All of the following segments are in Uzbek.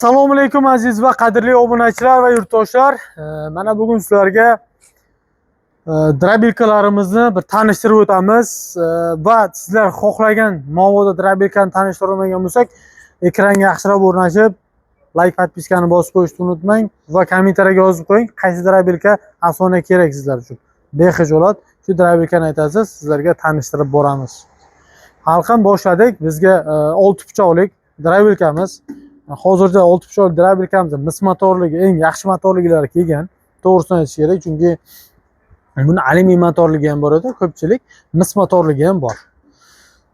Assalomu alaykum aziz va qadrli obunachilar va yurtdoshlar. Mana bugun sizlarga drabilkalarimizni bir tanishtirib o'tamiz va sizlar xohlagan mabodo drabilkani tanishtirmagan bo'lsak, ekranga yaxshilab o'rnashib, like, podpiskani bosib qo'yishni unutmang va kommentariyaga yozib qo'ying, qaysi drabilka asosiy kerak sizlar uchun. Bexijolat shu drabilkani aytasiz, sizlarga tanishtirib boramiz. Halqam boshladik. Bizga 6 pichoqlik drabilkamiz. Hozirda 6 pichoqli drabilkamizda mis motorligi eng yaxshi motorliklari kelgan. To'g'risini aytish kerak, chunki buni alyumin motorligi ham bor edi, ko'pchilik mis motorligi ham bor.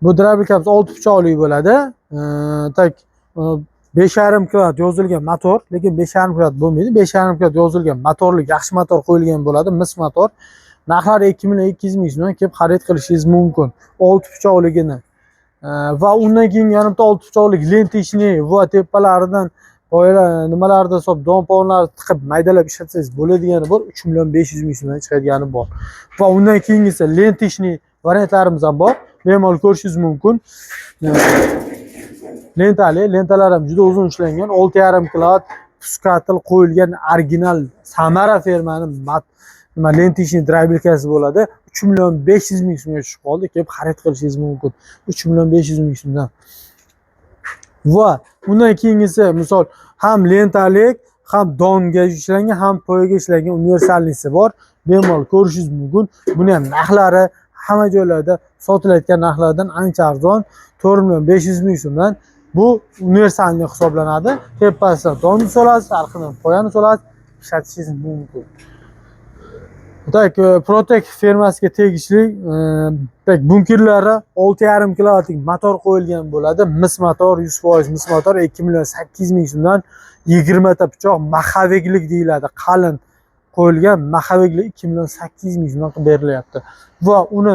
Bu drabilkamiz 6 pichoqli bo'ladi. Tak 5,5 kW yozilgan motor, lekin 5,5 kW bo'lmaydi. 5,5 kW yozilgan motorli yaxshi motor qo'yilgan bo'ladi, mis motor. Narxlari 2,200,000 so'mdan kelib xarid qilishingiz mumkin. 6 pichoqligini. Va undan keyin yana bitta 6 pichoqlik lentishni va tepalaridan boyalar nimalarda hisob domponlarni tiqib maydalab ishlatsangiz bo'ladigani bor, 3,500,000 so'mdan chiqadigani bor. Va undan keyingisi lentishni variantlarimiz ham bor. Bemalol ko'rishingiz mumkin. Lentalar ham juda uzun ishlangan, 6,5 kW puskatil qo'yilgan original Samara firmaning lentishni drabilkasi bo'ladi. 3,500,000 so'mga tushib qoldi. Kelib xarid qilishingiz mumkin. 3,500,000 so'mdan. Va undan keyingisi misol ham lentalik, ham donga ishlangan, ham poyaga ishlangan universalnisi bor. Bemalol ko'rishingiz mumkin. Buni ham narxlari hamma joylarda sotilayotgan narxlardan ancha arzon, 4,500,000 so'mdan. Bu universalni hisoblanadi. Tepasidan donni solasiz, orqadan poyani solasiz, ishlatishingiz mumkin. Tak Protek firmasiga tegishli bunkerlari 6,5 kWlik motor qo'yilgan bo'ladi. Mis motor, 100% mis motor 2,800,000 so'mdan 20 ta pichoq maxaveglik deyiladi. Qalin qo'yilgan maxaveglik 2,800,000 so'mdan qilib berilyapti. Va uni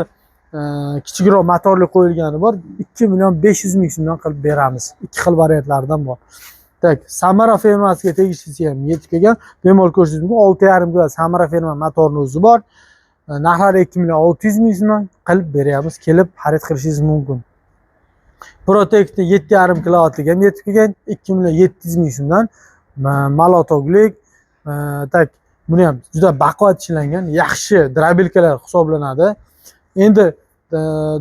kichikroq motorli qo'yilgani bor, 2,500,000 so'mdan qilib beramiz. Ikki xil variantlaridan bor. Tak, Samara firmasiga tegishlisi ham yetib kelgan. Bemalol ko'rishingiz mumkin. 6,5 kW Samara firma motorni o'zi bor. Narxlari 2,600,000 so'mdan qilib beryapmiz. Kelib xarid qilishingiz mumkin. Protectni 7,5 kWlik ham yetib kelgan. 2,700,000 so'mdan malotoglik. Tak, buni ham juda baquvvat ishlangan, yaxshi drabilkalar hisoblanadi. Endi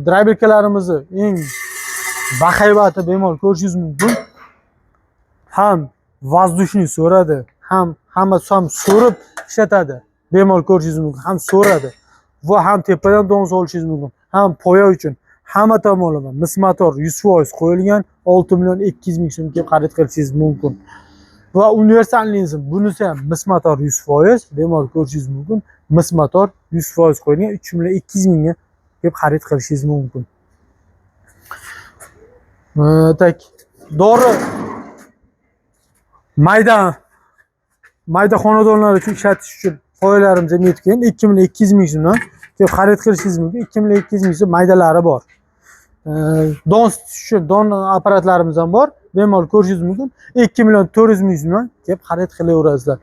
drabilkalarimizni eng bahaybati bemalol ko'rishingiz mumkin. Ham vazdushni so'radi, hamma so'rib ishlatadi. Bemalol ko'rishingiz mumkin. Ham so'radi va ham tepadan don solishingiz mumkin. Ham poya uchun hamma tomonlama mis motor 100% qo'yilgan, 6,200,000 so'm kelib xarid qilishingiz mumkin. Va universalningiz bunisi ham mis motor 100%, bemalol ko'rishingiz mumkin. Mis motor 100% qo'yilgan, 3,200,000 ga kelib xarid qilishingiz mumkin. Tak dori mayda xonadonlar uchun ishlatish uchun qo'ylarimiz ham yetib kelgan. 2,200,000 so'mdan kelib xarid qilishingiz mumkin. 2,200,000 so'm maydalari bor. Don uchun don apparatlarimiz ham bor. Bemalol ko'rishingiz mumkin. 2,400,000 so'mdan kelib xarid qilaverasizlar.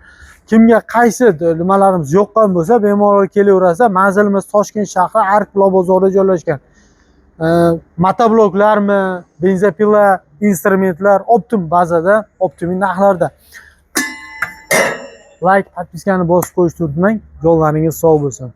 Kimga qaysi nimalarimiz yoqqan bo'lsa, bemalol kelaverasizlar. Manzilimiz Toshkent shahri Ark bozorida joylashgan. Motobloklarmi, benzopila, instrumentlar Optim bazada, Optim narxlarda. Like, podpiskani bosib qo'yishni unutmang. Yo'llaringiz sog' bo'lsin.